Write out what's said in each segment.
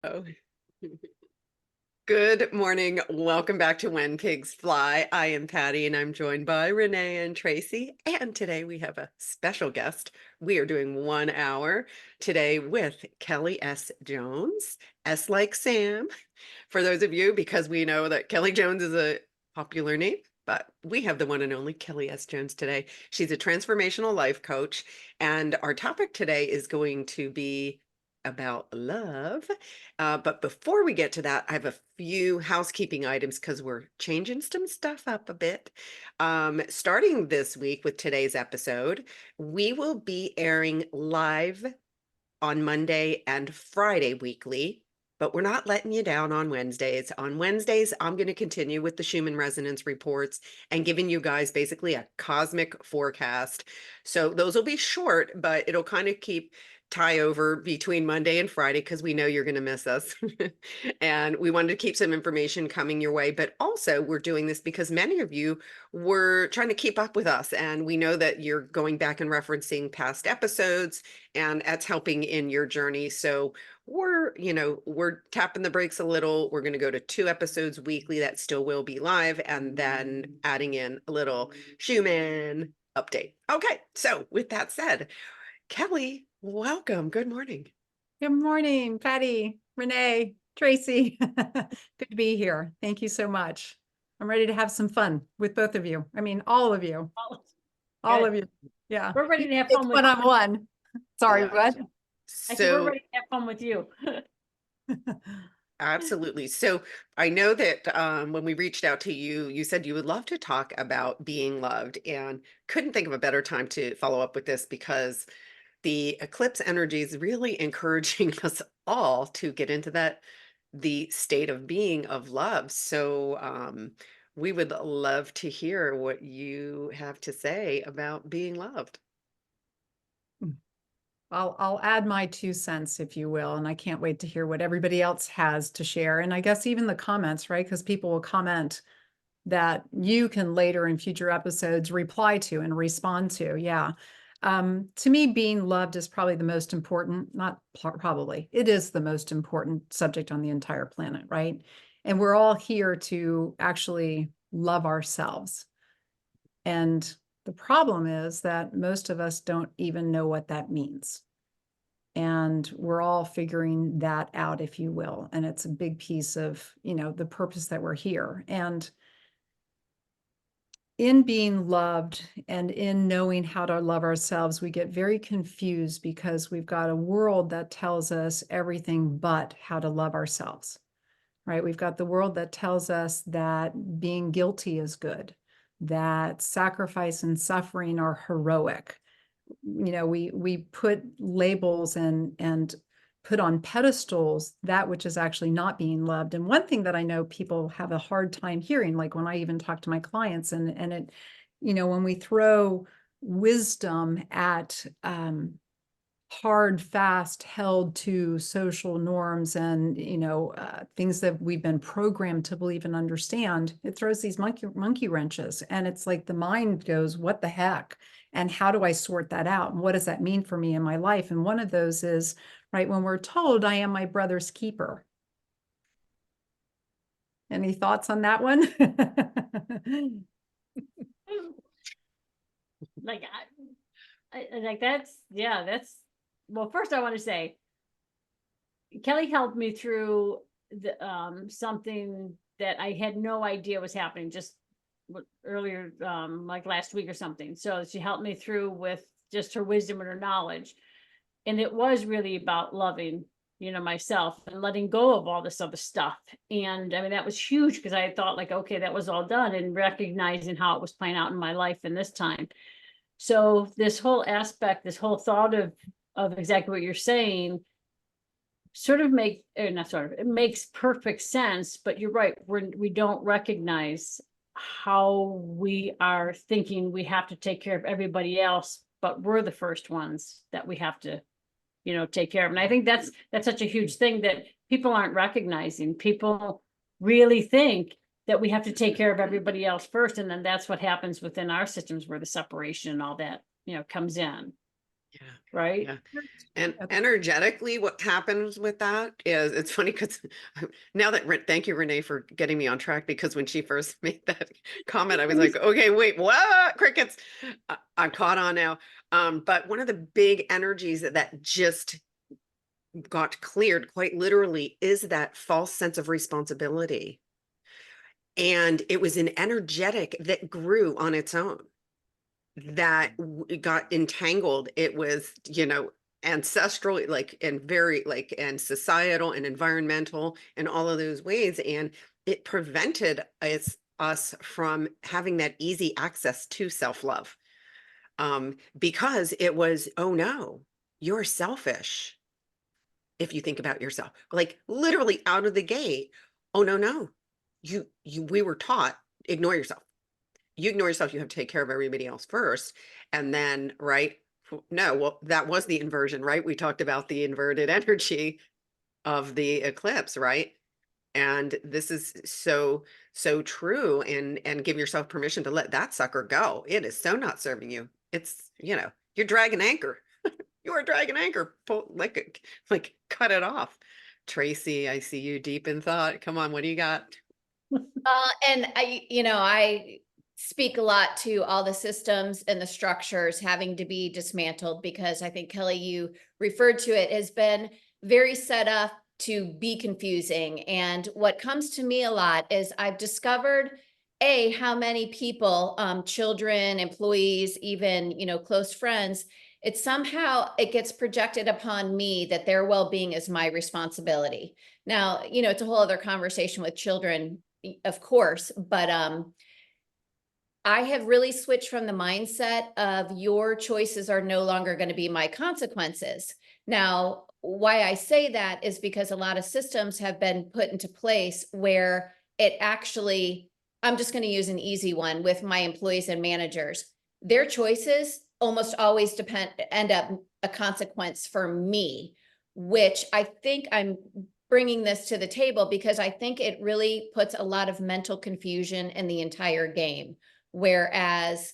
Oh. Good morning. Welcome back to When Pigs Fly. I am Patty and I'm joined by Renee and Tracy. And today we have a special guest. We are doing 1 hour today with Kelly S. Jones, S like Sam. For those of you, because we know that Kelly Jones is a popular name, but we have the one and only Kelly S. Jones today. She's a transformational life coach. And our topic today is going to be about love. But before we get to that, I have a few housekeeping items because we're changing some stuff up a bit. Starting this week with today's episode, we will be airing live on Monday and Friday weekly, but we're not letting you down on Wednesdays. On Wednesdays, I'm going to continue with the Schumann resonance reports and giving you guys basically a cosmic forecast. So those will be short, but it'll kind of keep tie over between Monday and Friday because we know you're going to miss us. And we wanted to keep some information coming your way, but also we're doing this because many of you were trying to keep up with us. And we know that you're going back and referencing past episodes, and that's helping in your journey. So we're tapping the brakes a little. We're going to go to 2 episodes weekly that still will be live, and then adding in a little Schumann update. Okay, so with that said, Kelly, welcome. Good morning. Good morning, Patty, Renee, Tracy. Good to be here. Thank you so much. I'm ready to have some fun with both of you. I mean, all of you. All of you. Yeah. We're ready to have fun with one-on-one. Sorry, Yeah. what? I said we're So ready to have fun with you. absolutely. So I know that when we reached out to you, you said you would love to talk about being loved, and couldn't think of a better time to follow up with this because the eclipse energy is really encouraging us all to get into the state of being of love. So we would love to hear what you have to say about being loved. I'll add my 2 cents, if you will, and I can't wait to hear what everybody else has to share. And I guess even the comments, right? Because people will comment that you can later in future episodes reply to and respond to. Yeah. To me, being loved is probably the most important, not probably, it is the most important subject on the entire planet, right? And we're all here to actually love ourselves. And the problem is that most of us don't even know what that means. And we're all figuring that out, if you will. And it's a big piece of, the purpose that we're here. And in being loved and in knowing how to love ourselves, we get very confused because we've got a world that tells us everything but how to love ourselves, right? We've got the world that tells us that being guilty is good, that sacrifice and suffering are heroic. We put labels and put on pedestals that which is actually not being loved. And one thing that I know people have a hard time hearing, like when I even talk to my clients, and it, when we throw wisdom at hard, fast, held to social norms and things that we've been programmed to believe and understand, it throws these monkey wrenches, and it's like the mind goes, "What the heck?" And how do I sort that out? And what does that mean for me in my life? And one of those is, right, when we're told, "I am my brother's keeper." Any thoughts on that one? Like, like that's well, first I want to say Kelly helped me through the something that I had no idea was happening just earlier, like last week or something. So she helped me through with just her wisdom and her knowledge. And it was really about loving, myself and letting go of all this other stuff. And I mean, that was huge because I thought like, okay, that was all done, and recognizing how it was playing out in my life in this time. So this whole aspect, this whole thought of exactly what you're saying sort of it makes perfect sense, but you're right. We don't recognize how we are thinking we have to take care of everybody else, but we're the first ones that we have to, take care of. And I think that's such a huge thing that people aren't recognizing. People really think that we have to take care of everybody else first. And then that's what happens within our systems where the separation and all that, comes in. Yeah. right? Yeah. And That's energetically, what happens with that is it's funny because now that thank you, Renee, for getting me on track because when she first made that comment, I was like, okay, wait, what? Crickets. I'm caught on now. But one of the big energies that just got cleared quite literally is that false sense of responsibility. And it was an energetic that grew on its own, that it got entangled. It was, ancestral, like, and very like, and societal and environmental and all of those ways. And it prevented us from having that easy access to self-love. Because it was, oh no, you're selfish if you think about yourself, like literally out of the gate. Oh no, no, we were taught, ignore yourself. You ignore yourself, you have to take care of everybody else first. And then, right? No, well, that was the inversion, right? We talked about the inverted energy of the eclipse, right? And this is so true. And give yourself permission to let that sucker go. It is so not serving you. It's, you're dragging anchor. You are dragging anchor. Pull, like cut it off. Tracy, I see you deep in thought. Come on, what do you got? And I speak a lot to all the systems and the structures having to be dismantled because I think, Kelly, you referred to it, has been very set up to be confusing. And what comes to me a lot is I've discovered how many people, children, employees, even, close friends, it gets projected upon me that their well-being is my responsibility. Now, it's a whole other conversation with children, of course, but I have really switched from the mindset of your choices are no longer going to be my consequences. Now, why I say that is because a lot of systems have been put into place where it actually, I'm just going to use an easy one with my employees and managers. Their choices almost always end up a consequence for me, which I think I'm bringing this to the table because I think it really puts a lot of mental confusion in the entire game. Whereas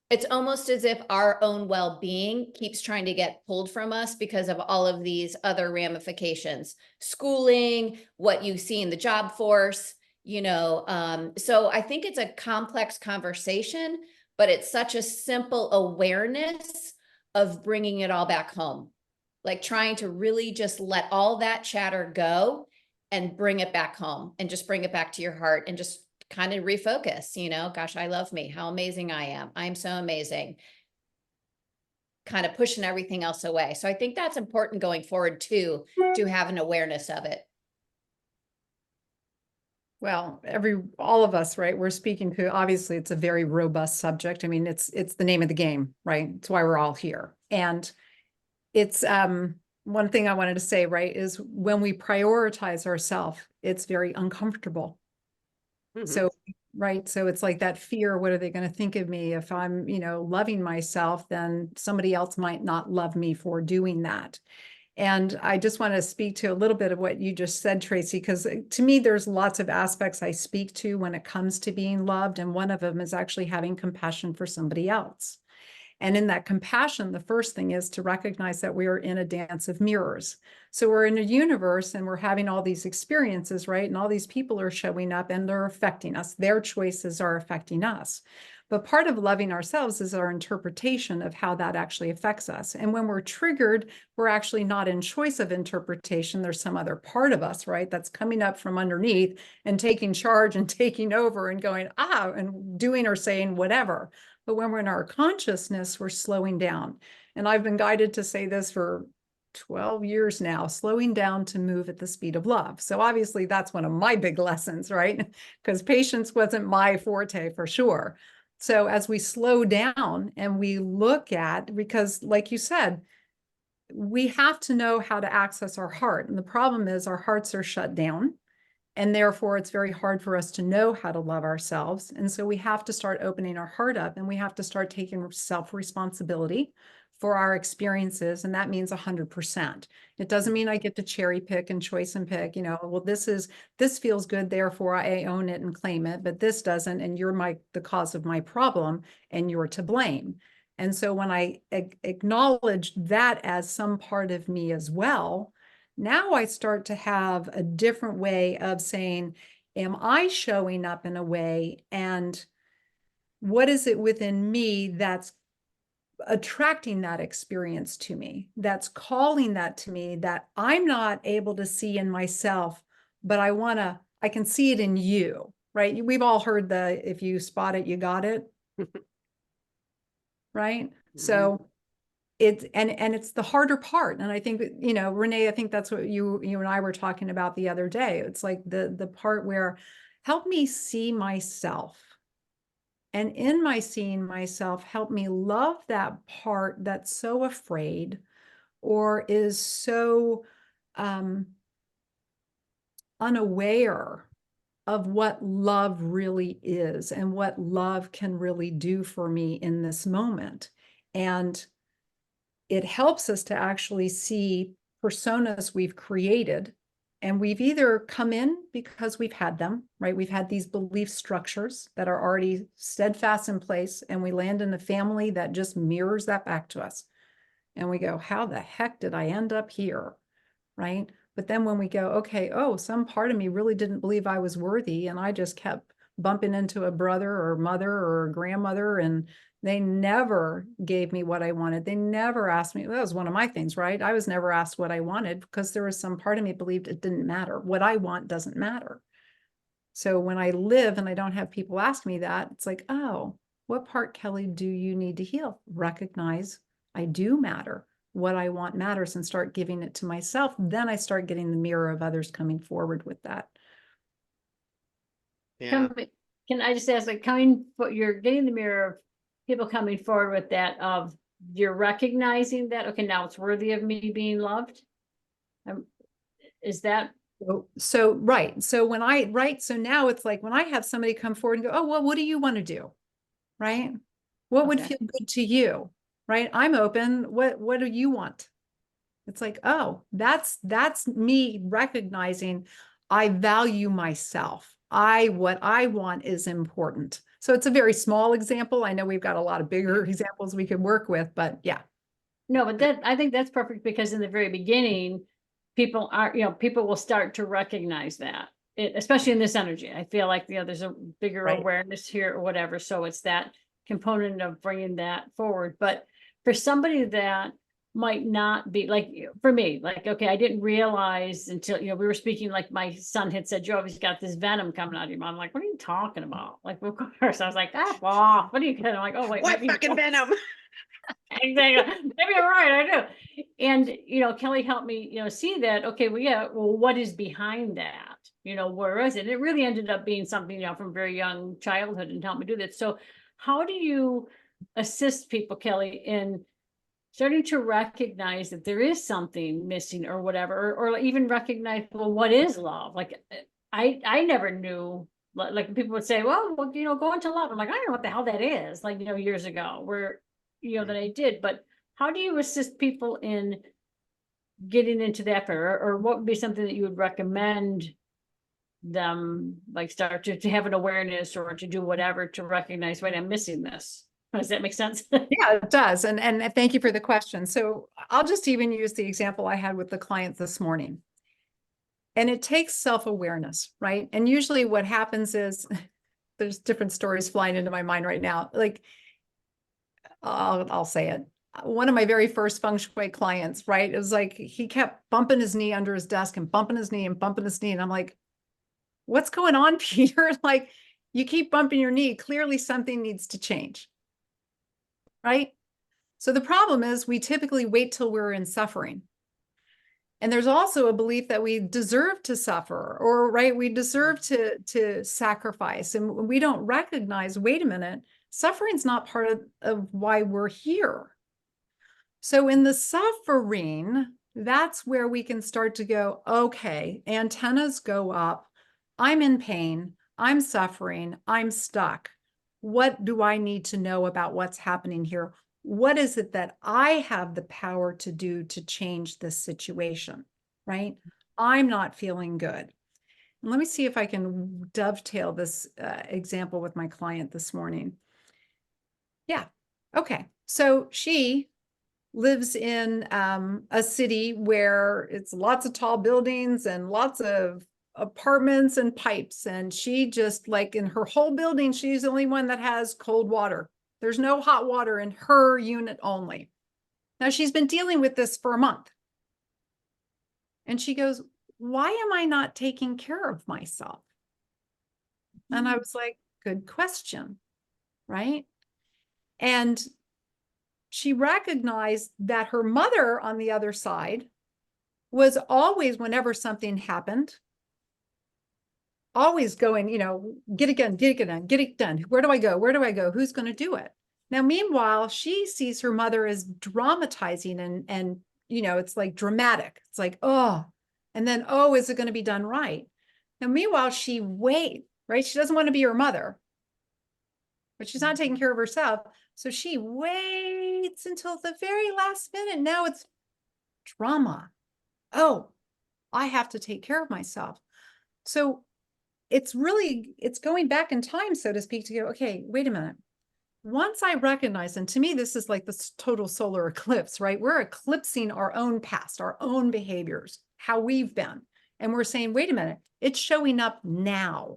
it's almost as if our own well-being keeps trying to get pulled from us because of all of these other ramifications, schooling, what you see in the job force, so I think it's a complex conversation, but it's such a simple awareness of bringing it all back home, like trying to really just let all that chatter go and bring it back home and just bring it back to your heart and just kind of refocus, gosh, I love me, how amazing I am. I'm so amazing. Kind of pushing everything else away. So I think that's important going forward too, to have an awareness of it. Well, all of us, right? We're speaking to, obviously it's a very robust subject. I mean, it's the name of the game, right? It's why we're all here. And it's one thing I wanted to say, right, is when we prioritize ourselves, it's very uncomfortable. So, right. So it's like that fear, what are they going to think of me if I'm, loving myself, then somebody else might not love me for doing that. And I just want to speak to a little bit of what you just said, Tracy, because to me, there's lots of aspects I speak to when it comes to being loved. And one of them is actually having compassion for somebody else. And in that compassion, the first thing is to recognize that we are in a dance of mirrors. So we're in a universe and we're having all these experiences, right? And all these people are showing up and they're affecting us. Their choices are affecting us. But part of loving ourselves is our interpretation of how that actually affects us. And when we're triggered, we're actually not in choice of interpretation. There's some other part of us, right, that's coming up from underneath and taking charge and taking over and going, and doing or saying whatever. But when we're in our consciousness, we're slowing down. And I've been guided to say this for 12 years now, slowing down to move at the speed of love. So obviously that's one of my big lessons, right? Because patience wasn't my forte for sure. So as we slow down and we look at, because like you said, we have to know how to access our heart. And the problem is our hearts are shut down. And therefore, it's very hard for us to know how to love ourselves. And so we have to start opening our heart up and we have to start taking self-responsibility for our experiences. And that means 100%. It doesn't mean I get to cherry pick and choice and pick, well, this feels good, therefore I own it and claim it, but this doesn't. And you're the cause of my problem and you're to blame. And so when I acknowledge that as some part of me as well, now I start to have a different way of saying, am I showing up in a way, and what is it within me that's attracting that experience to me, that's calling that to me, that I'm not able to see in myself, but I can see it in you, right? We've all heard the, if you spot it, you got it, right? So it's the harder part. And I think, Renee, I think that's what you and I were talking about the other day. It's like the part where, help me see myself. And in my seeing myself, help me love that part that's so afraid or is so unaware of what love really is and what love can really do for me in this moment. And it helps us to actually see personas we've created, and we've either come in because we've had them, right? We've had these belief structures that are already steadfast in place, and we land in a family that just mirrors that back to us. And we go, how the heck did I end up here? Right? But then when we go, okay, oh, some part of me really didn't believe I was worthy, and I just kept bumping into a brother or mother or a grandmother, and they never gave me what I wanted. They never asked me. That was one of my things, right? I was never asked what I wanted because there was some part of me believed it didn't matter. What I want doesn't matter. So when I live and I don't have people ask me that, it's like, oh, what part, Kelly, do you need to heal? Recognize I do matter. What I want matters, and start giving it to myself. Then I start getting the mirror of others coming forward with that. Yeah. Can I just ask, like, you're getting the mirror of people coming forward with that, of you're recognizing that, okay, now it's worthy of me being loved. Is that So right. So so now it's like when I have somebody come forward and go, oh, well, what do you want to do? Right? What would feel good to you? Right? I'm open. What do you want? It's like, oh, that's me recognizing I value myself. What I want is important. So it's a very small example. I know we've got a lot of bigger examples we could work with, but yeah. No, but I think that's perfect, because in the very beginning, people will start to recognize that, especially in this energy. I feel like, there's a bigger Right. awareness here or whatever. So it's that component of bringing that forward. But for somebody that might not be, like, for me, like, okay, I didn't realize until, we were speaking, like my son had said, you always got this venom coming out of your mouth. I'm like, what are you talking about? Like, of course, I was like, well, what are you kidding? I'm like, oh, wait, What fucking venom? Exactly. Maybe you're right. I do. And, Kelly helped me, see that. Okay, well, what is behind that? Where is it? It really ended up being something, from very young childhood, and helped me do that. So how do you assist people, Kelly, in starting to recognize that there is something missing or whatever, or even recognize, well, what is love? Like, I never knew, like people would say, well, go into love. I'm like, I don't know what the hell that is. Like, years ago, where, that I did. But how do you assist people in getting into that, or what would be something that you would recommend them, like, start to have an awareness, or to do whatever to recognize, wait, I'm missing this. Does that make sense? Yeah, it does. And thank you for the question. So I'll just even use the example I had with the client this morning. And it takes self-awareness, right? And usually what happens is there's different stories flying into my mind right now. Like, I'll say it. One of my very first feng shui clients, right? It was like he kept bumping his knee under his desk and bumping his knee and bumping his knee. And I'm like, what's going on, Peter? Like, you keep bumping your knee. Clearly something needs to change. Right? So the problem is we typically wait till we're in suffering. And there's also a belief that we deserve to suffer, or right, we deserve to sacrifice. And we don't recognize, wait a minute, suffering's not part of why we're here. So in the suffering, that's where we can start to go, okay, antennas go up. I'm in pain. I'm suffering. I'm stuck. What do I need to know about what's happening here? What is it that I have the power to do to change this situation, right? I'm not feeling good. And let me see if I can dovetail this example with my client this morning. Yeah. Okay. So she lives in a city where it's lots of tall buildings and lots of apartments and pipes. And she just, like, in her whole building, she's the only one that has cold water. There's no hot water in her unit only. Now she's been dealing with this for a month. And she goes, why am I not taking care of myself? And I was like, good question, right? And she recognized that her mother on the other side was always, whenever something happened, always going, get it done, get it done, get it done. Where do I go? Where do I go? Who's going to do it? Now, meanwhile, she sees her mother as dramatizing and it's like dramatic. It's like, oh, and then, oh, is it going to be done right? Now, meanwhile, she waits, right? She doesn't want to be her mother, but she's not taking care of herself. So she waits until the very last minute. Now it's drama. Oh, I have to take care of myself. So it's going back in time, so to speak, to go, okay, wait a minute. Once I recognize, and to me, this is like this total solar eclipse, right? We're eclipsing our own past, our own behaviors, how we've been. And we're saying, wait a minute, it's showing up now.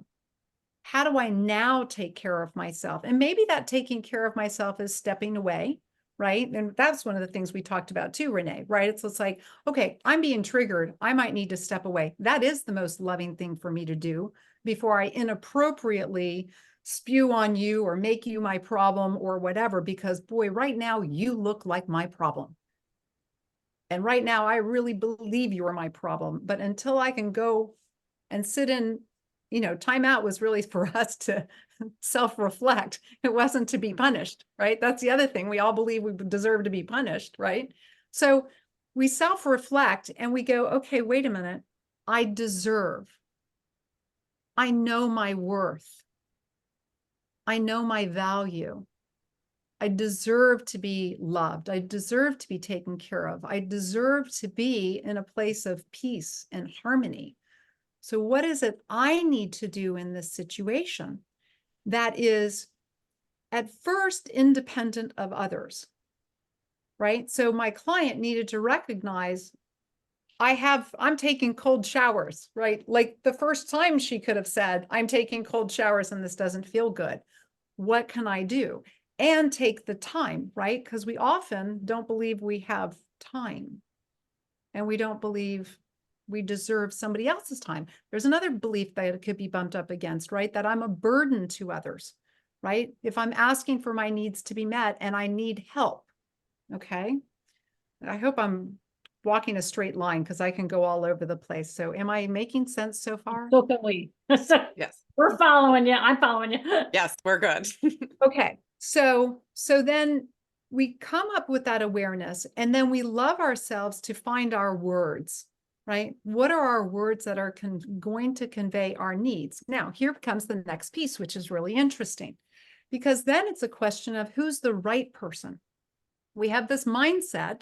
How do I now take care of myself? And maybe that taking care of myself is stepping away, right? And that's one of the things we talked about too, Renee, right? It's like, okay, I'm being triggered. I might need to step away. That is the most loving thing for me to do before I inappropriately spew on you or make you my problem or whatever, because boy, right now you look like my problem. And right now I really believe you are my problem. But until I can go and sit in, time out was really for us to self-reflect. It wasn't to be punished, right? That's the other thing. We all believe we deserve to be punished, right? So we self-reflect and we go, okay, wait a minute. I deserve. I know my worth. I know my value. I deserve to be loved. I deserve to be taken care of. I deserve to be in a place of peace and harmony. So what is it I need to do in this situation that is at first independent of others, right? So my client needed to recognize I'm taking cold showers, right? Like the first time she could have said, I'm taking cold showers and this doesn't feel good. What can I do? And take the time, right? Because we often don't believe we have time and we don't believe we deserve somebody else's time. There's another belief that it could be bumped up against, right? That I'm a burden to others, right? If I'm asking for my needs to be met and I need help, okay? I hope I'm walking a straight line because I can go all over the place. So am I making sense so far? So can we. Yes. We're following you. I'm following you. Yes, we're good. Okay. So then we come up with that awareness and then we love ourselves to find our words, right? What are our words that are going to convey our needs? Now, here comes the next piece, which is really interesting because then it's a question of who's the right person. We have this mindset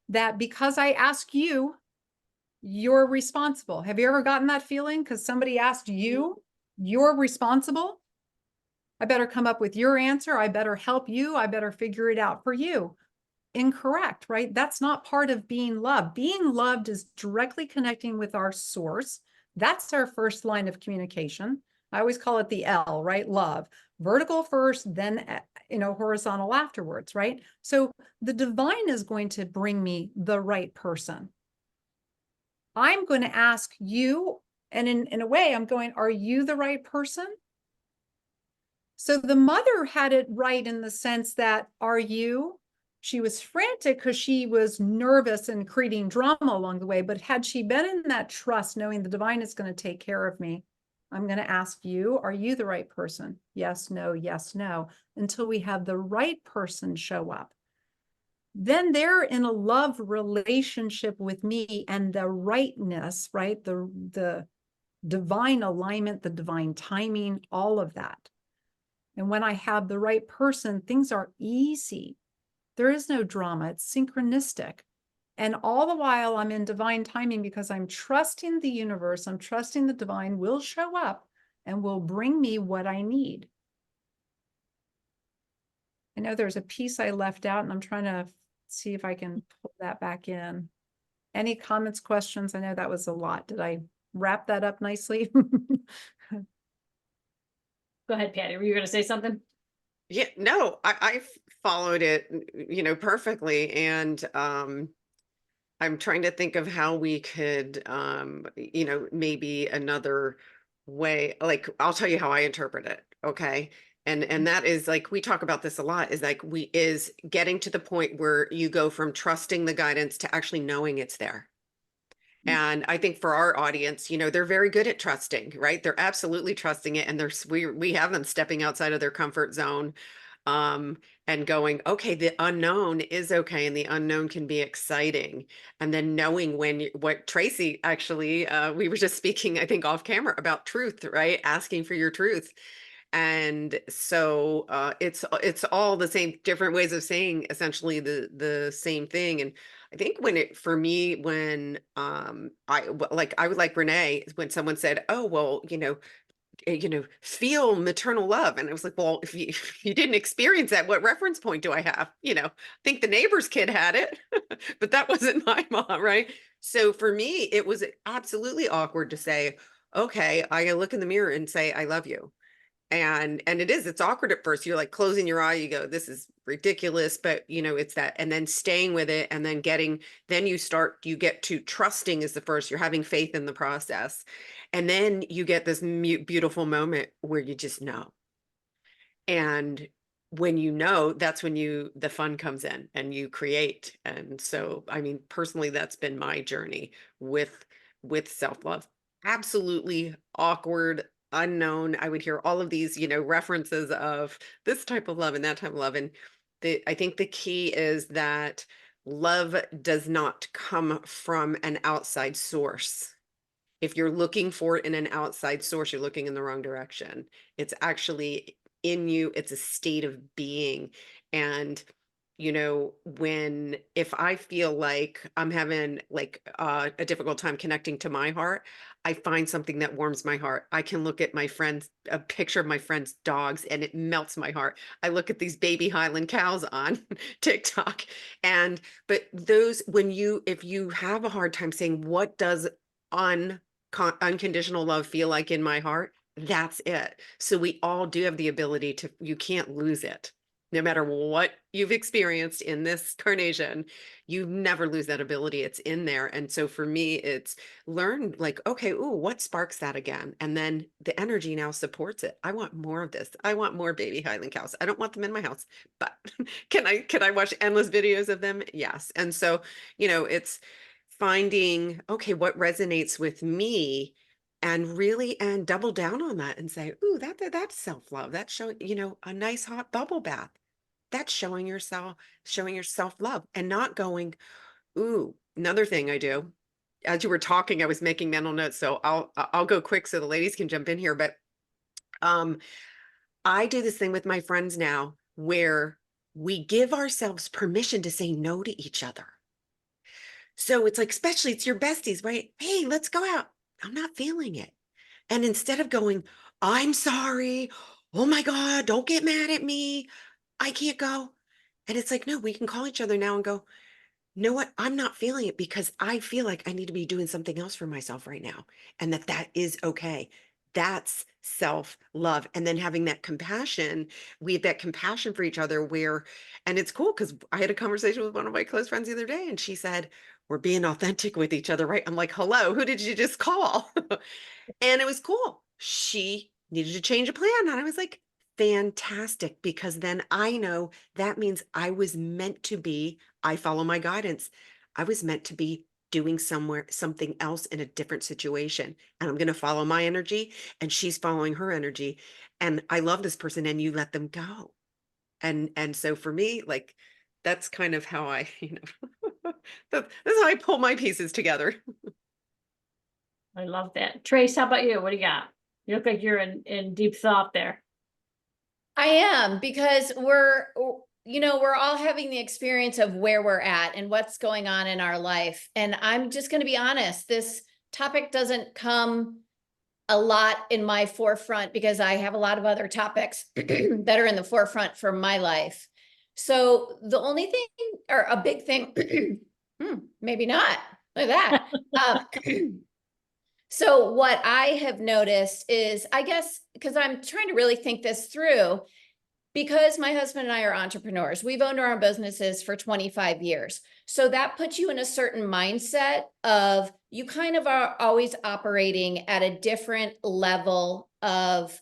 that because I ask you, you're responsible. Have you ever gotten that feeling? Because somebody asked you, you're responsible. I better come up with your answer. I better help you. I better figure it out for you. Incorrect, right? That's not part of being loved. Being loved is directly connecting with our source. That's our first line of communication. I always call it the L, right? Love. Vertical first, then horizontal afterwards, right? So the divine is going to bring me the right person. I'm going to ask you, and in a way, I'm going, are you the right person? So the mother had it right in the sense that, are you? She was frantic because she was nervous and creating drama along the way. But had she been in that trust, knowing the divine is going to take care of me, I'm going to ask you, are you the right person? Yes, no, until we have the right person show up. Then they're in a love relationship with me and the rightness, right? The divine alignment, the divine timing, all of that. And when I have the right person, things are easy. There is no drama. It's synchronistic. And all the while I'm in divine timing because I'm trusting the universe. I'm trusting the divine will show up and will bring me what I need. I know there's a piece I left out and I'm trying to see if I can pull that back in. Any comments, questions? I know that was a lot. Did I wrap that up nicely? Go ahead, Patty. Were you going to say something? Yeah, no, I followed it, perfectly. And I'm trying to think of how we could, maybe another way, like I'll tell you how I interpret it. Okay. And that is like, we talk about this a lot, is like is getting to the point where you go from trusting the guidance to actually knowing it's there. And I think for our audience, they're very good at trusting, right? They're absolutely trusting it. And we have them stepping outside of their comfort zone, um, and going, okay, the unknown is okay. And the unknown can be exciting. And then knowing what Tracy actually, we were just speaking, I think off camera, about truth, right? Asking for your truth. And so it's all the same, different ways of saying essentially the same thing. And I think for me, when I would like Renee, when someone said, oh, well, feel maternal love. And I was like, well, if you didn't experience that, what reference point do I have? I think the neighbor's kid had it, but that wasn't my mom, right? So for me, it was absolutely awkward to say, okay, I look in the mirror and say, I love you. And it's awkward at first. You're like closing your eye, you go, this is ridiculous, but it's that, and then staying with it, and then you get to trusting is the first. You're having faith in the process, and then you get this beautiful moment where you just know. And when that's when the fun comes in and you create. And so, I mean, personally, that's been my journey with self-love. Absolutely awkward, unknown. I would hear all of these, references of this type of love and that type of love. And I think the key is that love does not come from an outside source. If you're looking for it in an outside source, you're looking in the wrong direction. It's actually in you. It's a state of being. And if I feel like I'm having like a difficult time connecting to my heart, I find something that warms my heart. I can look at a picture of my friend's dogs, and it melts my heart. I look at these baby Highland cows on TikTok, but if you have a hard time saying, what does unconditional love feel like in my heart? That's it. So we all do have the ability you can't lose it. No matter what you've experienced in this carnation, you never lose that ability. It's in there. And so for me, it's learn like, okay, ooh, what sparks that again? And then the energy now supports it. I want more of this. I want more baby Highland cows. I don't want them in my house, but can I watch endless videos of them? Yes. And so, it's finding, okay, what resonates with me, and double down on that and say, ooh, that's self-love. That's showing, a nice hot bubble bath. That's showing yourself love, and not going, ooh, another thing I do. As you were talking, I was making mental notes. So I'll go quick so the ladies can jump in here. But I do this thing with my friends now where we give ourselves permission to say no to each other. So it's like, especially it's your besties, right? Hey, let's go out. I'm not feeling it. And instead of going, I'm sorry. Oh my God, don't get mad at me. I can't go. And it's like, no, we can call each other now and go, know what? I'm not feeling it because I feel like I need to be doing something else for myself right now. And that is okay. That's self-love. And then having that compassion, we have that compassion for each other and it's cool because I had a conversation with one of my close friends the other day, and she said, we're being authentic with each other, right? I'm like, hello, who did you just call? And it was cool. She needed to change a plan. And I was like, fantastic, because then I know that means I follow my guidance. I was meant to be doing something else in a different situation. And I'm going to follow my energy, and she's following her energy. And I love this person, and you let them go. And so for me, like, that's kind of how I, that's how I pull my pieces together. I love that. Trace, how about you? What do you got? You look like you're in deep thought there. I am, because we're all having the experience of where we're at and what's going on in our life. And I'm just going to be honest, this topic doesn't come a lot in my forefront because I have a lot of other topics that are in the forefront for my life. So the only thing, or a big thing, maybe not, look at that. So what I have noticed is, I guess, because I'm trying to really think this through, because my husband and I are entrepreneurs, we've owned our own businesses for 25 years. So that puts you in a certain mindset of, you kind of are always operating at a different level of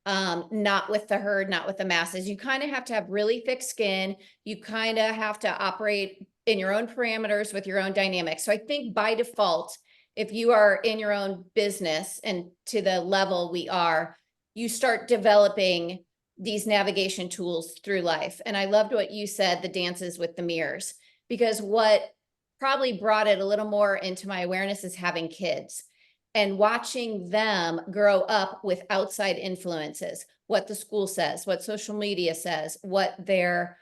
not with the herd, not with the masses. You kind of have to have really thick skin. You kind of have to operate in your own parameters with your own dynamics. So I think by default, if you are in your own business and to the level we are, you start developing these navigation tools through life. And I loved what you said, the dances with the mirrors, because what probably brought it a little more into my awareness is having kids and watching them grow up with outside influences, what the school says, what social media says, what their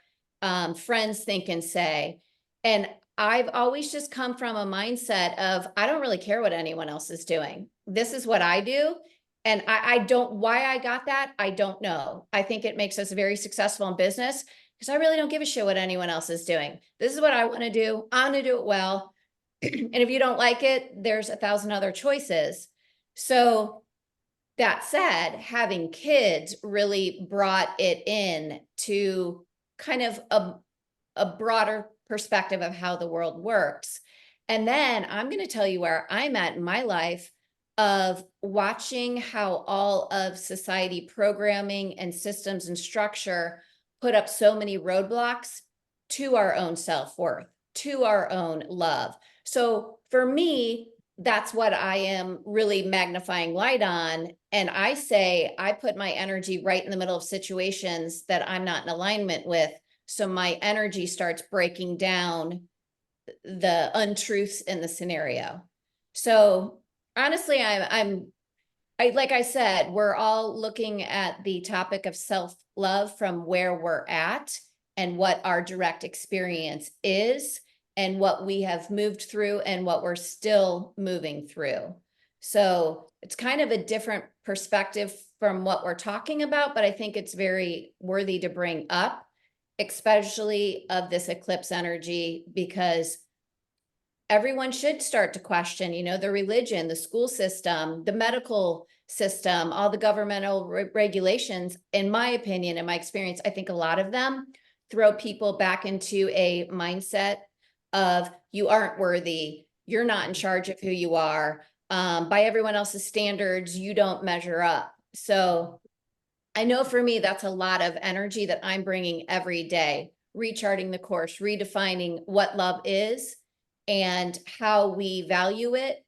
friends think and say. And I've always just come from a mindset of, I don't really care what anyone else is doing. This is what I do. And I don't, why I got that, I don't know. I think it makes us very successful in business because I really don't give a shit what anyone else is doing. This is what I want to do. I'm going to do it well. And if you don't like it, there's 1,000 other choices. So that said, having kids really brought it in to kind of a broader perspective of how the world works. And then I'm going to tell you where I'm at in my life of watching how all of society programming and systems and structure put up so many roadblocks to our own self-worth, to our own love. So for me, that's what I am really magnifying light on. And I say, I put my energy right in the middle of situations that I'm not in alignment with. So my energy starts breaking down the untruths in the scenario. So honestly, like I said, we're all looking at the topic of self-love from where we're at and what our direct experience is and what we have moved through and what we're still moving through. So it's kind of a different perspective from what we're talking about, but I think it's very worthy to bring up, especially of this eclipse energy, because everyone should start to question, the religion, the school system, the medical system, all the governmental regulations. In my opinion, in my experience, I think a lot of them throw people back into a mindset of, you aren't worthy, you're not in charge of who you are, by everyone else's standards, you don't measure up. So I know for me, that's a lot of energy that I'm bringing every day, recharting the course, redefining what love is and how we value it.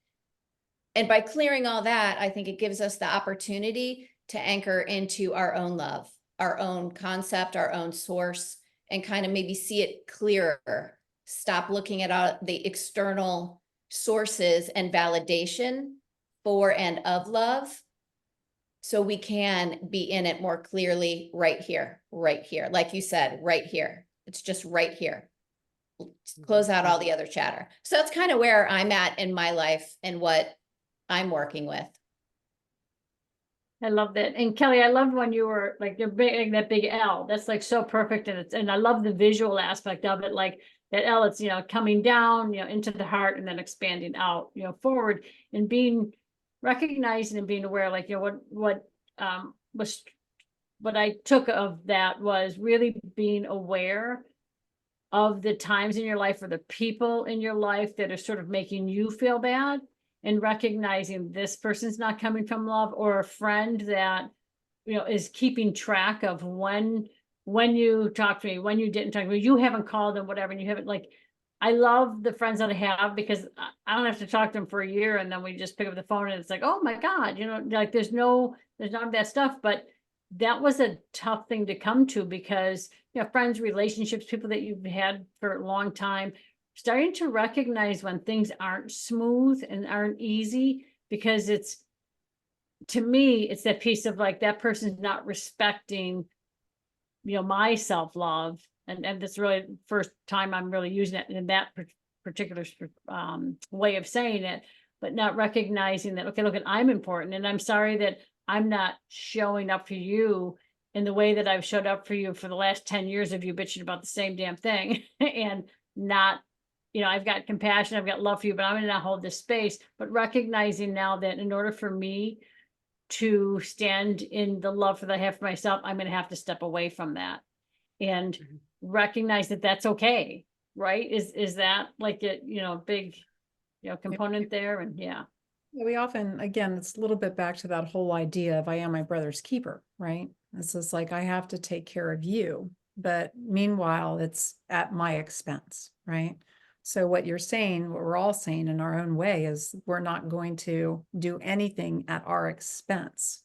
And by clearing all that, I think it gives us the opportunity to anchor into our own love, our own concept, our own source, and kind of maybe see it clearer. Stop looking at all the external sources and validation for and of love, so we can be in it more clearly right here. Like you said, right here. It's just right here. Close out all the other chatter. So that's kind of where I'm at in my life and what I'm working with. I love that. And Kelly, I loved when you were like, you're big, that big L. That's like so perfect. And I love the visual aspect of it. Like that L, it's, coming down, into the heart and then expanding out, forward, and being recognizing and being aware, like, what I took of that was really being aware of the times in your life or the people in your life that are sort of making you feel bad, and recognizing this person's not coming from love, or a friend that, is keeping track of when you talk to me, when you didn't talk to me, you haven't called them, whatever, and you haven't, like, I love the friends that I have because I don't have to talk to them for a year, and then we just pick up the phone and it's like, oh my God, like there's none of that stuff. But that was a tough thing to come to because, friends, relationships, people that you've had for a long time, starting to recognize when things aren't smooth and aren't easy, because to me, it's that piece of like, that person's not respecting, my self-love. And that's really the first time I'm really using it in that particular way of saying it, but not recognizing that, okay, look, I'm important, and I'm sorry that I'm not showing up for you in the way that I've showed up for you for the last 10 years of you bitching about the same damn thing and not, I've got compassion, I've got love for you, but I'm going to not hold this space. But recognizing now that in order for me to stand in the love that I have for myself, I'm going to have to step away from that and Mhm. recognize that that's okay. Right. Is that like a, big, Yeah. component there? And yeah. We often, again, it's a little bit back to that whole idea of I am my brother's keeper, right? This is like, I have to take care of you, but meanwhile, it's at my expense, right? So what you're saying, what we're all saying in our own way is we're not going to do anything at our expense.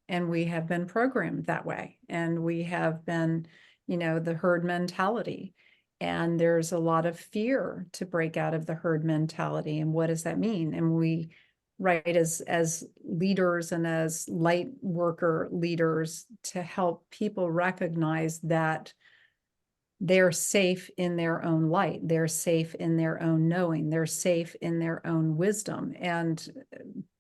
And we have been programmed that way. And we have been, the herd mentality. And there's a lot of fear to break out of the herd mentality. And what does that mean? And we, right, as leaders and as light worker leaders, to help people recognize that they're safe in their own light, they're safe in their own knowing, they're safe in their own wisdom. And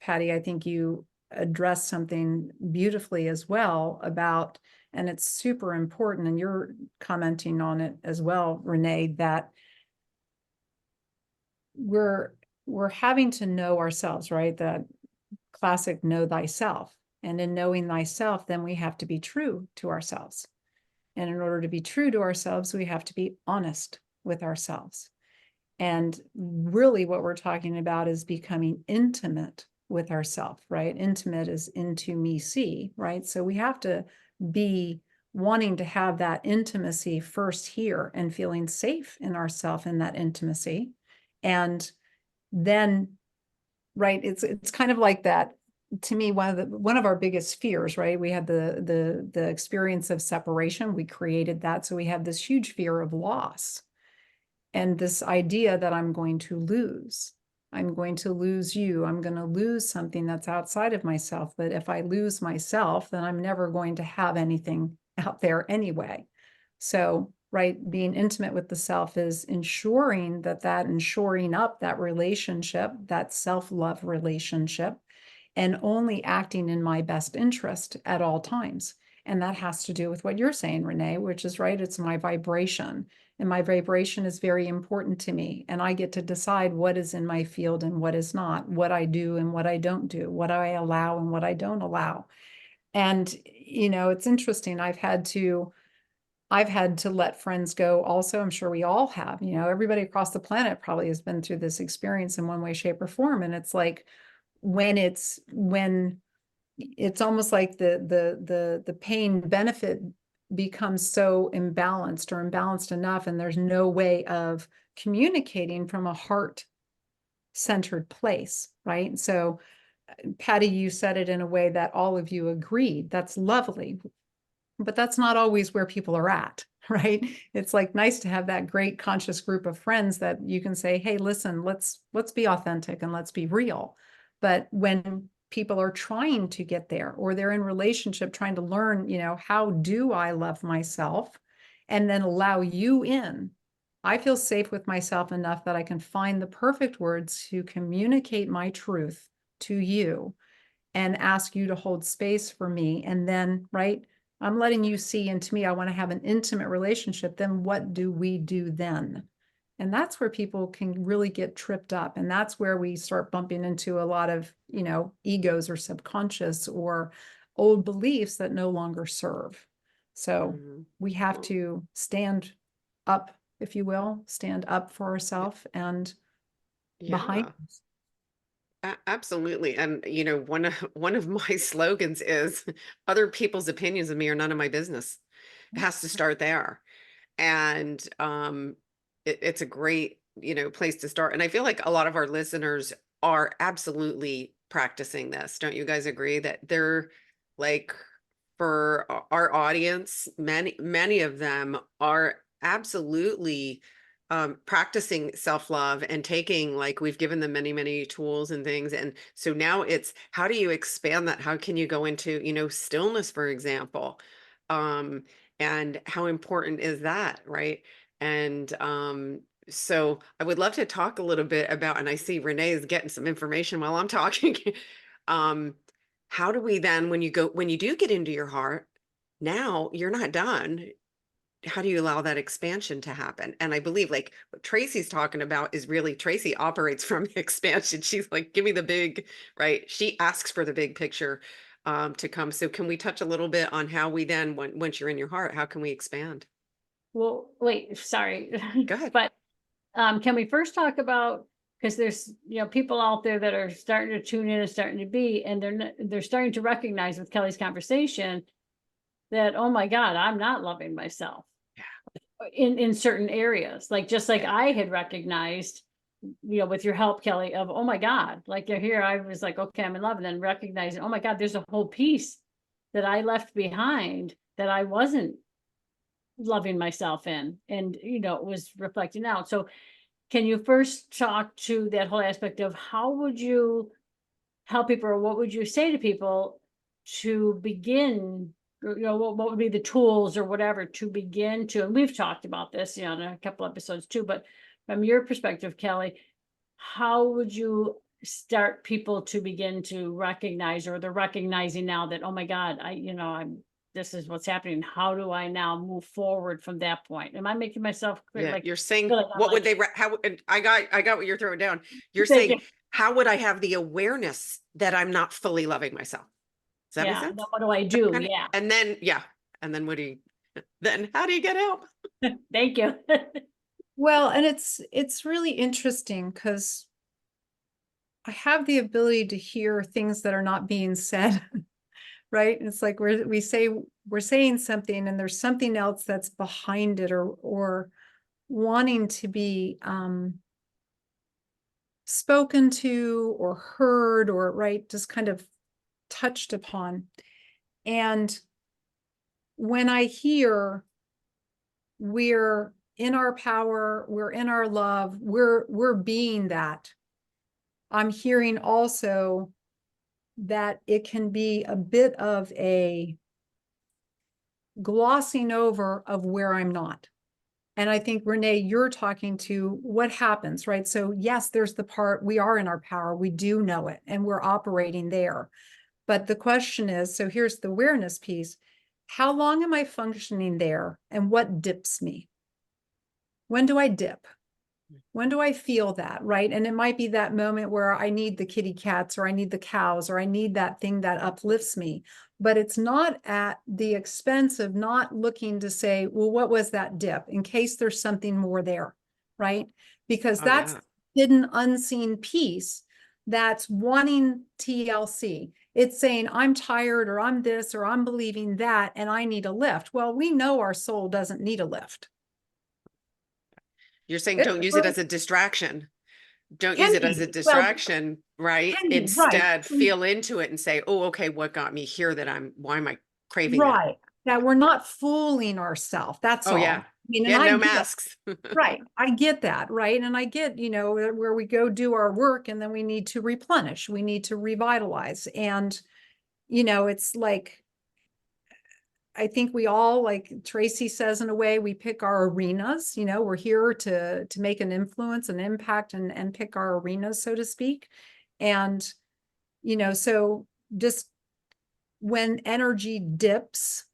Patty, I think you addressed something beautifully as well about, and it's super important, and you're commenting on it as well, Renee, that we're having to know ourselves, right? That classic know thyself. And in knowing thyself, then we have to be true to ourselves. And in order to be true to ourselves, we have to be honest with ourselves. And really what we're talking about is becoming intimate with ourselves, right? Intimate is into me see, right? So we have to be wanting to have that intimacy first here and feeling safe in ourselves in that intimacy. And then, right, it's kind of like that. To me, one of our biggest fears, right? We had the experience of separation. We created that. So we have this huge fear of loss. And this idea that I'm going to lose you. I'm going to lose something that's outside of myself. But if I lose myself, then I'm never going to have anything out there anyway. So, right, being intimate with the self is ensuring and shoring up that relationship, that self-love relationship, and only acting in my best interest at all times. And that has to do with what you're saying, Renee, which is right. It's my vibration. And my vibration is very important to me. And I get to decide what is in my field and what is not, what I do and what I don't do, what I allow and what I don't allow. And, it's interesting. I've had to let friends go also. I'm sure we all have, everybody across the planet probably has been through this experience in one way, shape, or form. And it's like, when it's almost like the pain benefit becomes so imbalanced enough, and there's no way of communicating from a heart centered place, right? So Patty, you said it in a way that all of you agreed. That's lovely, but that's not always where people are at, right? It's like nice to have that great conscious group of friends that you can say, hey, listen, let's be authentic and let's be real. But when people are trying to get there, or they're in relationship trying to learn, how do I love myself and then allow you in? I feel safe with myself enough that I can find the perfect words to communicate my truth to you and ask you to hold space for me. And then, right, I'm letting you see into me. I want to have an intimate relationship. Then what do we do then? And that's where people can really get tripped up. And that's where we start bumping into a lot of, egos or subconscious or old beliefs that no longer serve. So we have to stand up, if you will, stand up for ourselves and behind Yeah. us. Absolutely. And one of my slogans is other people's opinions of me are none of my business. It has to start there. And it's a great, place to start. And I feel like a lot of our listeners are absolutely practicing this. Don't you guys agree that they're like, for our audience, many of them are absolutely practicing self-love and taking, like, we've given them many tools and things. And so now it's, how do you expand that? How can you go into, stillness, for example? And how important is that, right? And so I would love to talk a little bit about, and I see Renee is getting some information while I'm talking. um how do we then, when you do get into your heart, now you're not done. How do you allow that expansion to happen? And I believe like what Tracy's talking about is really Tracy operates from expansion. She's like, give me the big, right? She asks for the big picture to come. So can we touch a little bit on how we then, once you're in your heart, how can we expand? Well, wait, sorry. Go ahead. But can we first talk about, because there's, people out there that are starting to tune in and starting to be, and they're starting to recognize with Kelly's conversation that, oh my God, I'm not loving myself in certain areas. Like, just like I had recognized, with your help, Kelly, of, oh my God, like you're here, I was like, okay, I'm in love. And then recognizing, oh my God, there's a whole piece that I left behind that I wasn't loving myself in, and it was reflecting out. So can you first talk to that whole aspect of how would you help people, or what would you say to people to begin, or, what would be the tools or whatever to begin to, and we've talked about this, in a couple episodes too, but from your perspective, Kelly, how would you start people to begin to recognize, or they're recognizing now that, oh my God, I'm, this is what's happening. How do I now move forward from that point? Am I making myself clear? Yeah, Like, you're saying feel like I'm what would like, they how and I got what you're throwing down. You're thank saying you. how would I have the awareness that I'm not fully loving myself? Does that make Yeah. Then sense? what do I do? Kinda- Yeah. And then yeah, and then what do you then how do you get help? Thank you. Well, and it's really interesting because I have the ability to hear things that are not being said, right? And it's like we're saying something and there's something else that's behind it, or wanting to be spoken to or heard, or right, just kind of touched upon. And when I hear we're in our power, we're in our love, we're being that, I'm hearing also that it can be a bit of a glossing over of where I'm not. And I think, Renee, you're talking to what happens, right? So yes, there's the part we are in our power, we do know it, and we're operating there. But the question is, so here's the awareness piece. How long am I functioning there, and what dips me? When do I dip? When do I feel that, right? And it might be that moment where I need the kitty cats, or I need the cows, or I need that thing that uplifts me. But it's not at the expense of not looking to say, well, what was that dip, in case there's something more there, right? Because Oh that's yeah. hidden, unseen piece that's wanting TLC. It's saying, I'm tired, or I'm this, or I'm believing that, and I need a lift. Well, we know our soul doesn't need a lift. You're saying It don't use it as a distraction. Don't use can it as a be, well, distraction, right? can be, right. Instead, feel into it and say, oh, okay, what got me here that why am I craving that? Right. That we're not fooling ourselves. That's Oh yeah. all. I mean, and Yeah, I no get, masks. right. I get that. Right. And I get, where we go do our work and then we need to replenish, we need to revitalize. And, it's like, I think we all, like Tracy says, in a way, we pick our arenas, we're here to make an influence, an impact, and pick our arenas, so to speak. And, so just when energy dips,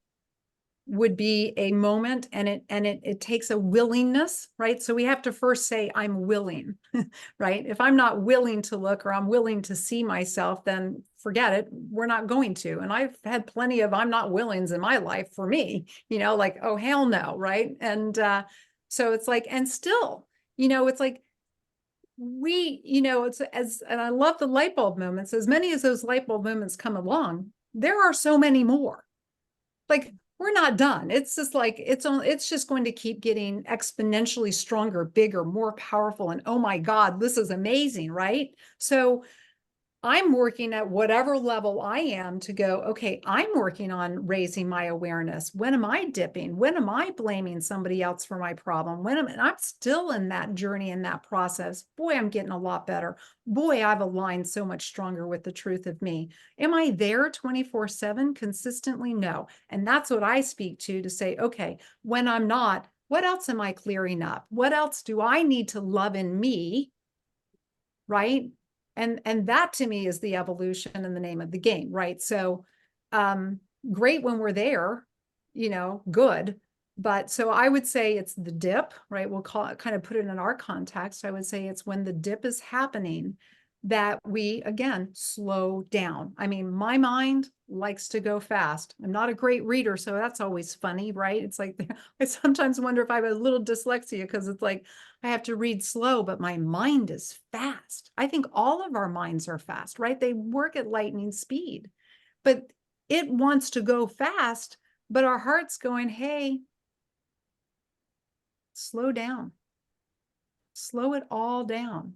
would be a moment, and it takes a willingness, right? So we have to first say, I'm willing, right? If I'm not willing to look, or I'm willing to see myself, then forget it, we're not going to. And I've had plenty of I'm not willings in my life for me, like, oh hell no, right? And so it's like, and still, it's like and I love the light bulb moments. As many as those light bulb moments come along, there are so many more. Like, we're not done. It's just like, it's just going to keep getting exponentially stronger, bigger, more powerful. And oh my God, this is amazing, right? So I'm working at whatever level I am to go, okay, I'm working on raising my awareness. When am I dipping? When am I blaming somebody else for my problem? And I'm still in that journey, in that process. Boy, I'm getting a lot better. Boy, I've aligned so much stronger with the truth of me. Am I there 24/7 consistently? No. And that's what I speak to say, okay, when I'm not, what else am I clearing up? What else do I need to love in me? Right? And that to me is the evolution and the name of the game, right? So great when we're there, good. But so I would say it's the dip, right? We'll kind of put it in our context. I would say it's when the dip is happening that we, again, slow down. I mean, my mind likes to go fast. I'm not a great reader, so that's always funny, right? It's like, I sometimes wonder if I have a little dyslexia because it's like, I have to read slow, but my mind is fast. I think all of our minds are fast, right? They work at lightning speed, but it wants to go fast, but our heart's going, hey, slow down, slow it all down.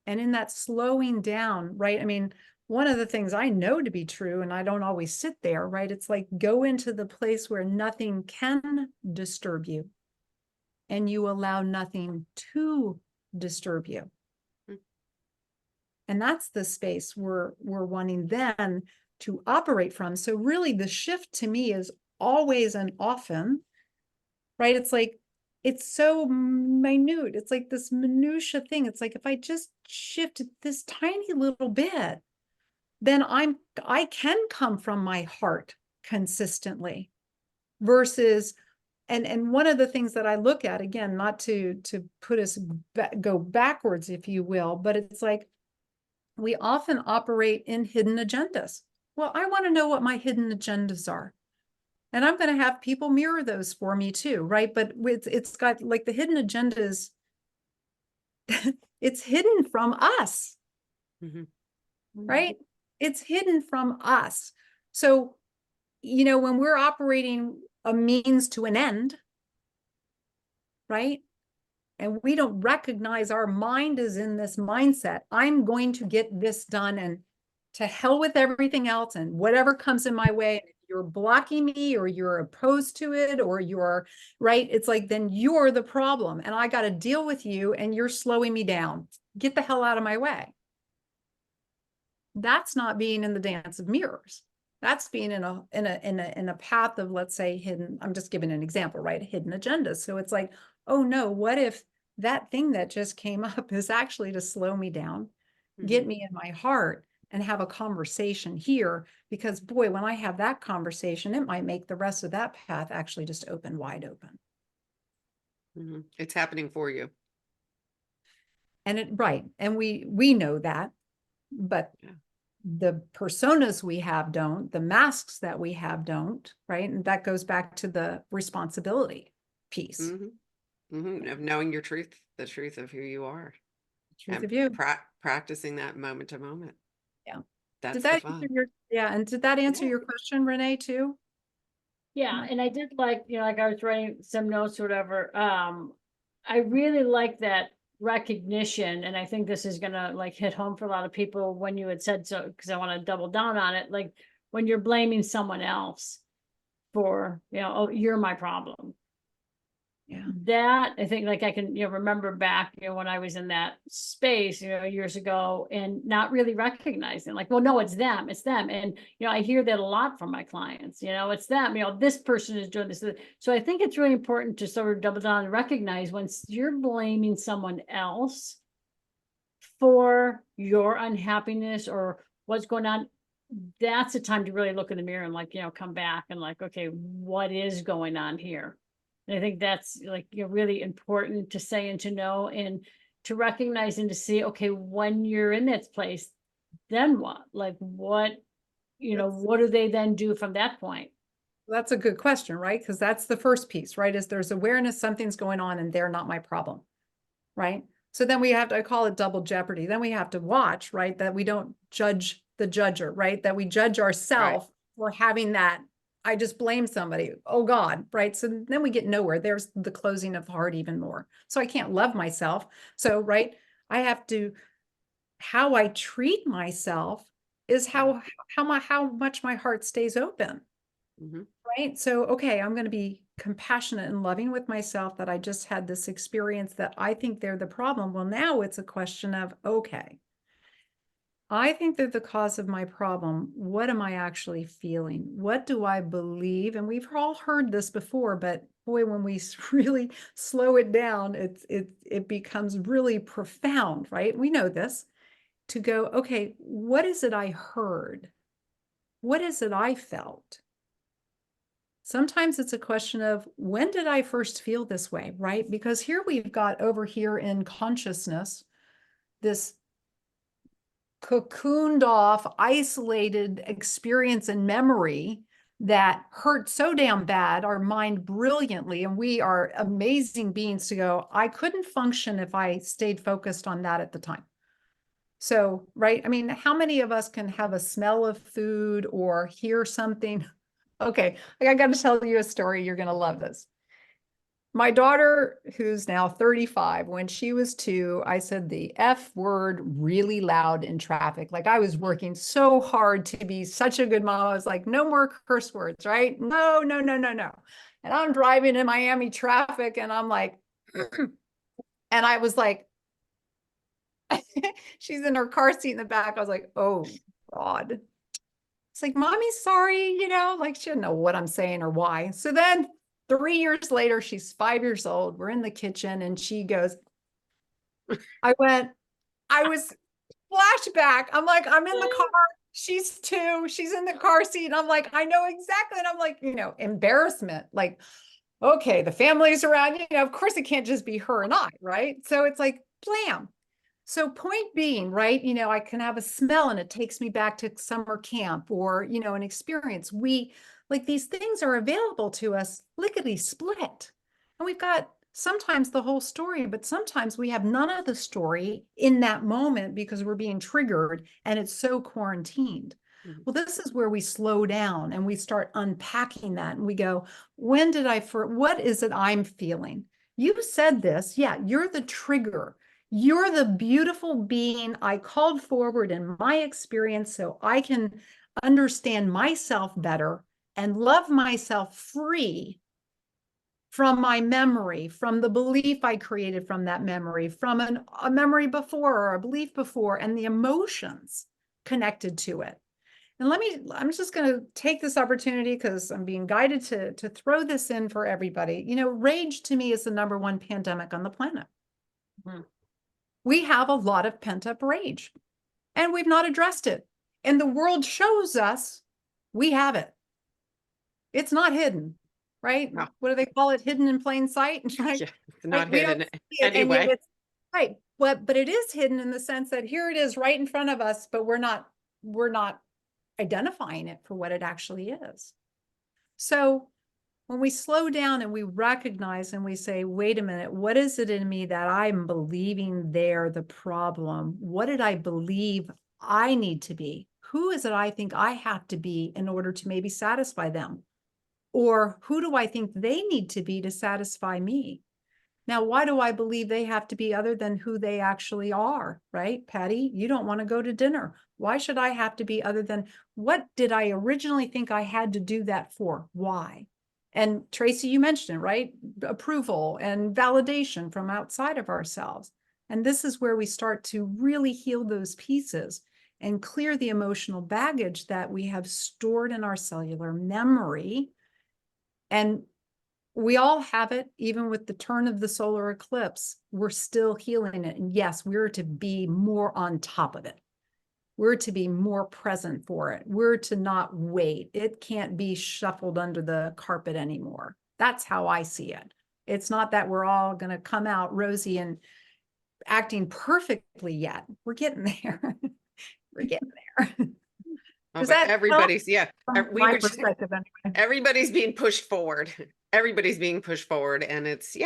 And in that slowing down, right? I mean, one of the things I know to be true, and I don't always sit there, right? It's like go into the place where nothing can disturb you and you allow nothing to disturb you. Mm. And that's the space we're wanting then to operate from. So really the shift to me is always and often, right? It's like, it's so minute. It's like this minutia thing. It's like, if I just shift this tiny little bit, then I can come from my heart consistently versus, and one of the things that I look at, again, not to put us go backwards, if you will, but it's like, we often operate in hidden agendas. Well, I want to know what my hidden agendas are. And I'm going to have people mirror those for me too, right? But it's got like the hidden agendas, it's hidden from us, Mhm. right? It's hidden from us. So, when we're operating a means to an end, right? And we don't recognize our mind is in this mindset. I'm going to get this done and to hell with everything else and whatever comes in my way. If you're blocking me or you're opposed to it or you're right, it's like, then you're the problem and I got to deal with you and you're slowing me down. Get the hell out of my way. That's not being in the dance of mirrors. That's being in a path of, let's say, hidden. I'm just giving an example, right? Hidden agendas. So it's like, oh no, what if that thing that just came up is actually to slow me down, get Mhm. me in my heart and have a conversation here? Because boy, when I have that conversation, it might make the rest of that path actually just open wide open. Mhm. It's happening for you. And right. And we know that, but Yeah. the personas we have don't, the masks that we have don't, right? And that goes back to the responsibility piece. Mhm. Mhm. Of knowing your truth, the truth of who you are, Truth and of you. practicing that moment to moment. Yeah. Did That's the that answer fun. and did that answer Yeah. your question, Renee, too? Yeah, and I did like, like I was writing some notes or whatever. I really like that recognition, and I think this is gonna like hit home for a lot of people when you had said so, because I want to double down on it. Like when you're blaming someone else for, oh, you're my problem. Yeah. That I think, like I can, remember back, when I was in that space, years ago, and not really recognizing, like, well, no, it's them. And I hear that a lot from my clients, it's them, this person is doing this. So I think it's really important to sort of double down and recognize when you're blaming someone else for your unhappiness or what's going on. That's the time to really look in the mirror and like, come back and like, okay, what is going on here? And I think that's like, really important to say and to know and to recognize and to see, okay, when you're in that place, then what? Like what, what do they then do from that point? That's a good question, right? Because that's the first piece, right? Is there's awareness something's going on and they're not my problem, right? So then we have to, I call it double jeopardy. Then we have to watch, right? That we don't judge the judger, right? That we judge Right. ourselves for having that. I just blame somebody. Oh God, right? So then we get nowhere. There's the closing of the heart even more. So I can't love myself. So, right, I have to, how I treat myself is how much my heart stays open. Mhm. Right. So, okay, I'm going to be compassionate and loving with myself that I just had this experience that I think they're the problem. Well, now it's a question of, okay, I think they're the cause of my problem. What am I actually feeling? What do I believe? And we've all heard this before, but boy, when we really slow it down, it becomes really profound, right? We know this to go, okay, what is it I heard? What is it I felt? Sometimes it's a question of, when did I first feel this way, right? Because here we've got over here in consciousness, this cocooned off, isolated experience and memory that hurt so damn bad our mind brilliantly. And we are amazing beings to go, I couldn't function if I stayed focused on that at the time. So, right. I mean, how many of us can have a smell of food or hear something? Okay, I got to tell you a story. You're going to love this. My daughter, who's now 35, when she was 2, I said the F word really loud in traffic. Like, I was working so hard to be such a good mom. I was like, no more curse words, right? No, no, no, no, no. And I'm driving in Miami traffic and I'm like, and I was like, she's in her car seat in the back. I was like, oh God. It's like, Mommy's sorry, like she didn't know what I'm saying or why. So then 3 years later, she's 5 years old. We're in the kitchen and she goes, I was flashback. I'm like, I'm in the car. She's 2. She's in the car seat. And I'm like, I know exactly. And I'm like, embarrassment. Like, okay, the family's around, of course it can't just be her and I, right? So it's like, blam. So point being, right, I can have a smell and it takes me back to summer camp or, an experience. Like these things are available to us lickety split. And we've got sometimes the whole story, but sometimes we have none of the story in that moment because we're being triggered and it's so quarantined. Well, this is where we slow down and we start unpacking that and we go, what is it I'm feeling? You said this. Yeah, you're the trigger. You're the beautiful being I called forward in my experience so I can understand myself better and love myself free from my memory, from the belief I created from that memory, from a memory before or a belief before, and the emotions connected to it. And I'm just going to take this opportunity because I'm being guided to throw this in for everybody. Rage to me is the #1 pandemic on the planet. Mm-hmm. We have a lot of pent-up rage and we've not addressed it. And the world shows us we have it. It's not hidden, right? No. What do they call it? Hidden in plain sight? Right? Yeah, it's not We hidden don't see it, and anyway. yet it's right. But it is hidden in the sense that here it is right in front of us, but we're not identifying it for what it actually is. So when we slow down and we recognize and we say, wait a minute, what is it in me that I'm believing they're the problem? What did I believe I need to be? Who is it I think I have to be in order to maybe satisfy them? Or who do I think they need to be to satisfy me? Now, why do I believe they have to be other than who they actually are, right? Patty, you don't want to go to dinner. Why should I have to be other than what did I originally think I had to do that for? Why? And Tracy, you mentioned it, right? Approval and validation from outside of ourselves. And this is where we start to really heal those pieces and clear the emotional baggage that we have stored in our cellular memory. And we all have it, even with the turn of the solar eclipse, we're still healing it. And yes, we're to be more on top of it. We're to be more present for it. We're to not wait. It can't be shuffled under the carpet anymore. That's how I see it. It's not that we're all going to come out rosy and acting perfectly yet. We're getting there. We're getting there. Oh, but everybody's, yeah, my perspective anyway. Everybody's being pushed forward. Everybody's being pushed forward. And it's,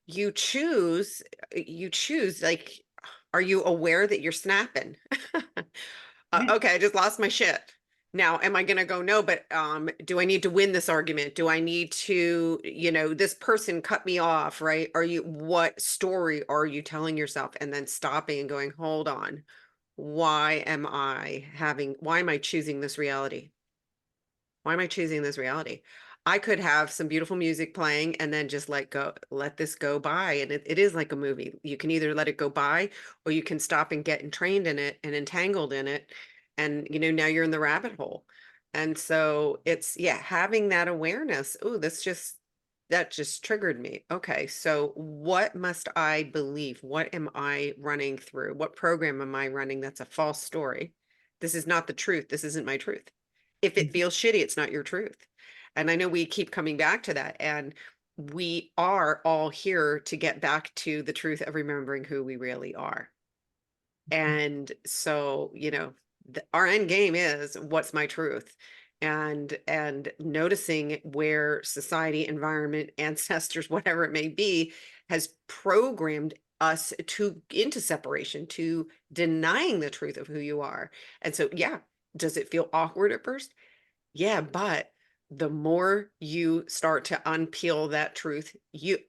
you choose, like, are you aware that you're snapping? Okay, I just lost my shit. Now, am I going to go, no, but do I need to win this argument? Do I need to, this person cut me off, right? What story are you telling yourself? And then stopping and going, hold on. Why am I choosing this reality? Why am I choosing this reality? I could have some beautiful music playing and then just let this go by. And it is like a movie. You can either let it go by or you can stop and get entrained in it and entangled in it. And, now you're in the rabbit hole. And so it's, having that awareness. Oh, that just triggered me. Okay. So what must I believe? What am I running through? What program am I running? That's a false story. This is not the truth. This isn't my truth. If it feels shitty, it's not your truth. And I know we keep coming back to that, and we are all here to get back to the truth of remembering who we really are. And so, our end game is what's my truth? And noticing where society, environment, ancestors, whatever it may be, has programmed us to into separation, to denying the truth of who you are. And so, yeah, does it feel awkward at first? Yeah, but the more you start to unpeel that truth,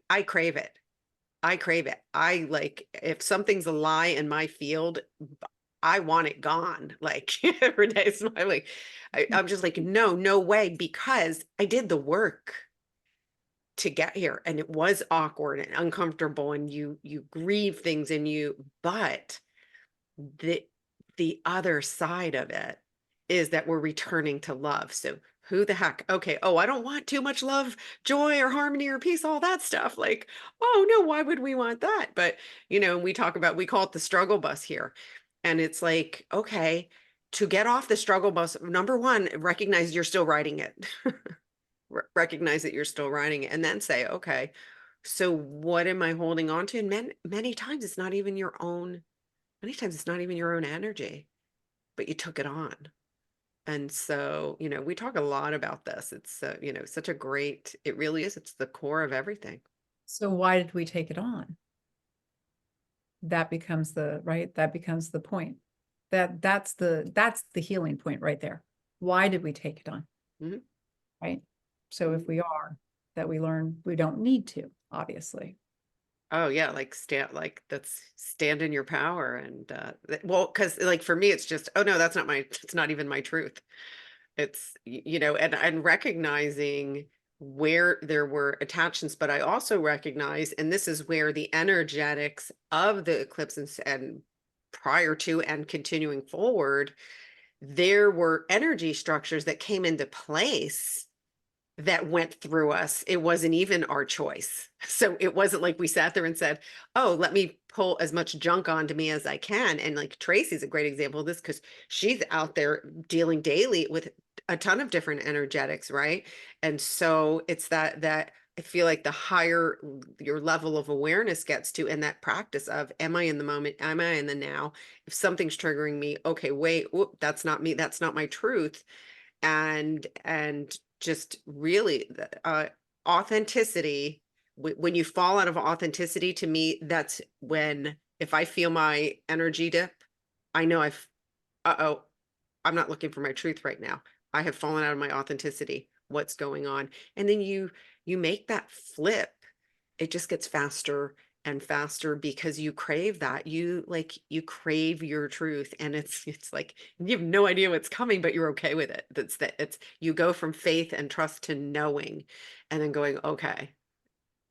I crave it. I crave it. I like, if something's a lie in my field, I want it gone. Like every day smiling. I'm just like, no, no way, because I did the work to get here, and it was awkward and uncomfortable, and you grieve things, but the other side of it is that we're returning to love. So who the heck? Okay. Oh, I don't want too much love, joy, or harmony, or peace, all that stuff. Like, oh no, why would we want that? But we call it the struggle bus here. And it's like, okay, to get off the struggle bus, number one, recognize you're still riding it. Recognize that you're still riding it, and then say, okay, so what am I holding on to? And many times it's not even your own. Many times it's not even your own energy, but you took it on. And so, we talk a lot about this. It's, such a great, it really is. It's the core of everything. So why did we take it on? That becomes that becomes the point. That's the healing point right there. Why did we take it on? Mhm. Right. So if we are, that we learn we don't need to, obviously. Oh yeah, stand in your power. And well, because like for me, it's just, oh no, it's not even my truth. It's, and recognizing where there were attachments, but I also recognize, and this is where the energetics of the eclipse and prior to and continuing forward, there were energy structures that came into place that went through us. It wasn't even our choice. So it wasn't like we sat there and said, oh, let me pull as much junk onto me as I can. And like Tracy's a great example of this, because she's out there dealing daily with a ton of different energetics, right? And so it's that I feel like the higher your level of awareness gets to, and that practice of, am I in the moment? Am I in the now? If something's triggering me, okay, wait, whoop, that's not me. That's not my truth. And just really authenticity. When you fall out of authenticity, to me, that's when, if I feel my energy dip, I know uh-oh, I'm not looking for my truth right now. I have fallen out of my authenticity. What's going on? And then you make that flip. It just gets faster and faster, because you crave that. You crave your truth, and it's like you have no idea what's coming, but you're okay with it. It's you go from faith and trust to knowing, and then going, okay,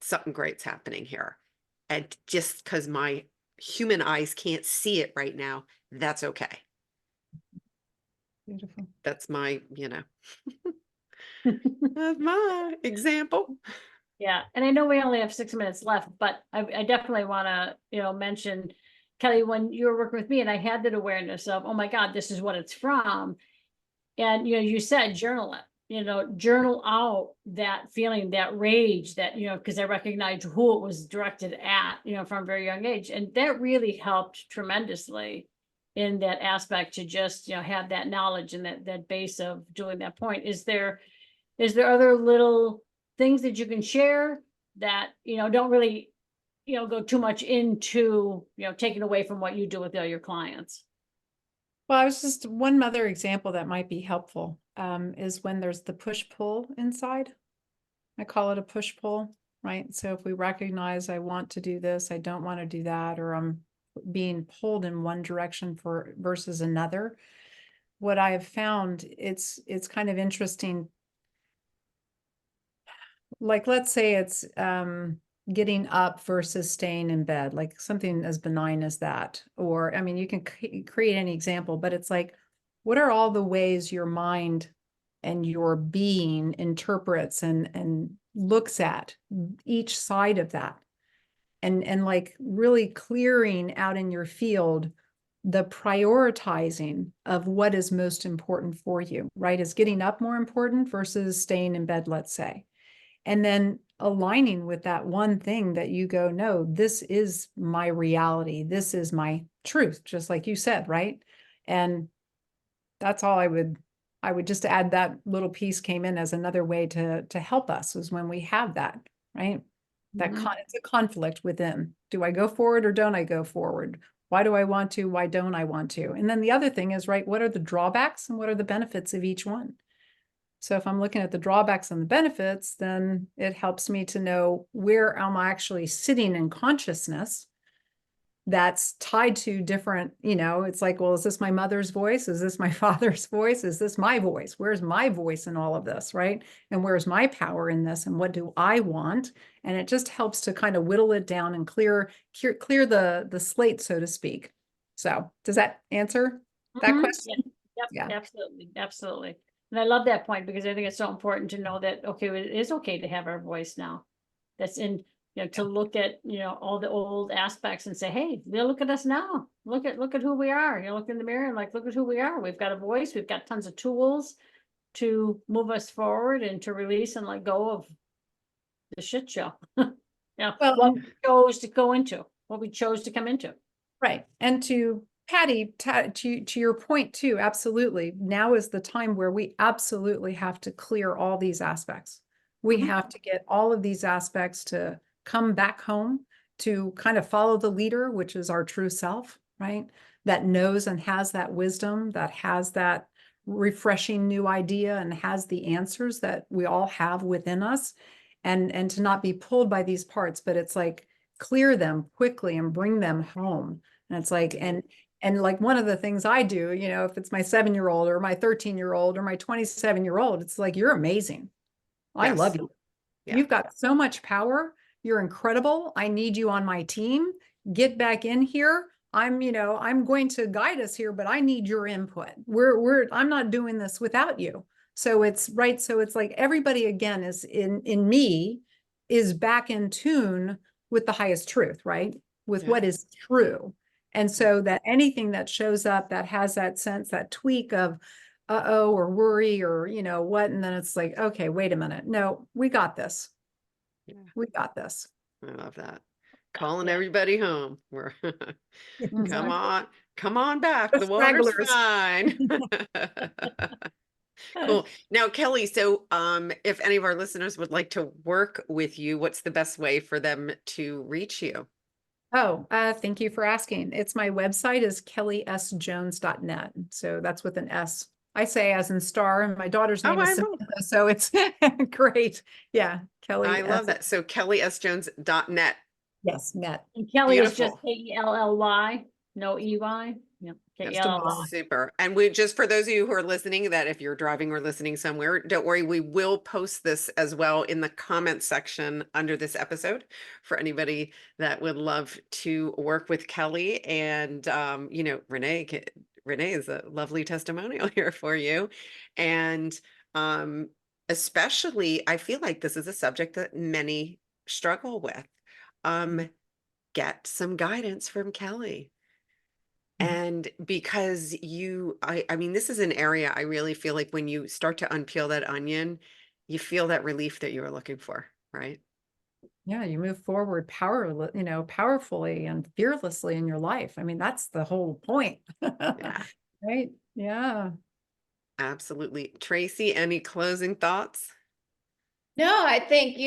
something great's happening here. And just because my human eyes can't see it right now, that's okay. Beautiful. That's my example. Yeah, and I know we only have 6 minutes left, but I definitely want to, mention, Kelly, when you were working with me and I had that awareness of, oh my God, this is what it's from. And, you said journal it, journal out that feeling, that rage, that, because I recognized who it was directed at, from a very young age. And that really helped tremendously in that aspect, to just, have that knowledge and that base of doing that point. Is there other little things that you can share that, don't really, go too much into, taking away from what you do with all your clients? Well, I was just one other example that might be helpful is when there's the push-pull inside. I call it a push-pull, right? So if we recognize I want to do this, I don't want to do that, or I'm being pulled in one direction versus another, what I have found, it's kind of interesting. Like, let's say it's getting up versus staying in bed, like something as benign as that. Or, I mean, you can create any example, but it's like, what are all the ways your mind and your being interprets and looks at each side of that? And like really clearing out in your field the prioritizing of what is most important for you, right? Is getting up more important versus staying in bed, let's say. And then aligning with that one thing that you go, no, this is my reality. This is my truth, just like you said, right? And that's all I would just add that little piece came in as another way to help us is when we have that, right? That it's a conflict within. Do I go forward or don't I go forward? Why do I want to? Why don't I want to? And then the other thing is, right, what are the drawbacks and what are the benefits of each one? So if I'm looking at the drawbacks and the benefits, then it helps me to know where am I actually sitting in consciousness that's tied to different, it's like, well, is this my mother's voice? Is this my father's voice? Is this my voice? Where's my voice in all of this, right? And where's my power in this? And what do I want? And it just helps to kind of whittle it down and clear the slate, so to speak. So does that answer that question? Yep, Yeah. absolutely, absolutely. And I love that point because I think it's so important to know that, okay, it is okay to have our voice now. That's in, to look at, all the old aspects and say, hey, look at us now. Look at who we are. Look in the mirror and like, look at who we are. We've got a voice. We've got tons of tools to move us forward and to release and let go of the shit show. Well, what we chose to go into, what we chose to come into. right. And to Patty, to your point too, absolutely. Now is the time where we absolutely have to clear all these aspects. We have to get all of these aspects to come back home to kind of follow the leader, which is our true self, right? That knows and has that wisdom, that has that refreshing new idea and has the answers that we all have within us. And to not be pulled by these parts, but it's like clear them quickly and bring them home. And it's like, and like one of the things I do, if it's my 7-year-old or my 13-year-old or my 27-year-old, it's like, you're amazing. I love you. Yeah. You've got so much power. You're incredible. I need you on my team. Get back in here. I'm going to guide us here, but I need your input. I'm not doing this without you. So it's right. So it's like everybody again is in me is back in tune with the highest truth, right? With what is true. And so that anything that shows up that has that sense, that tweak of, uh-oh, or worry or, what, and then it's like, okay, wait a minute. No, we got this. Yeah. We got this. I love that. Calling everybody home. We're come on back. The water's fine. Cool. Now, Kelly, so if any of our listeners would like to work with you, what's the best way for them to reach you? Oh, thank you for asking. It's my website is kellysjones.net. So that's with an S. I say as in star, and my daughter's name is Samantha, so it's great. Yeah, Kelly. I love that. So kellysjones.net. Yes, net. And Kelly is Beautiful. just Kelly, no EY. Yeah, Kelly. Super. And we just for those of you who are listening, that if you're driving or listening somewhere, don't worry, we will post this as well in the comment section under this episode for anybody that would love to work with Kelly. And Renee is a lovely testimonial here for you. And especially, I feel like this is a subject that many struggle with. Get some guidance from Kelly. And because I mean, this is an area I really feel like when you start to unpeel that onion, you feel that relief that you were looking for, right? Yeah, you move forward powerfully and fearlessly in your life. I mean, that's the whole point. Yeah. Right? Yeah. Absolutely. Tracy, any closing thoughts? No, I think,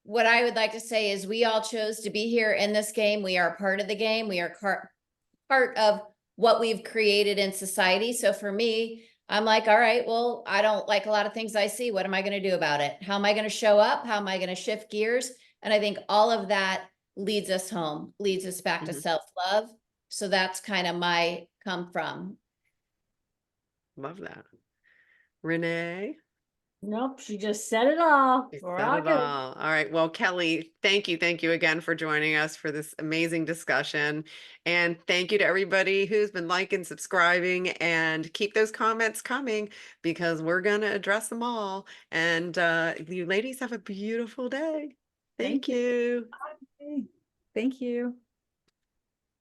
what I would like to say is we all chose to be here in this game. We are part of the game. We are part of what we've created in society. So for me, I'm like, all right, well, I don't like a lot of things I see. What am I going to do about it? How am I going to show up? How am I going to shift gears? And I think all of that leads us home, leads us back to self-love. So that's kind of my come from. Love that. Renee? Nope, she just said it all. All right. Well, Kelly, thank you again for joining us for this amazing discussion. And thank you to everybody who's been liking, subscribing, and keep those comments coming because we're going to address them all. And you ladies have a beautiful day. Thank you. Thank you.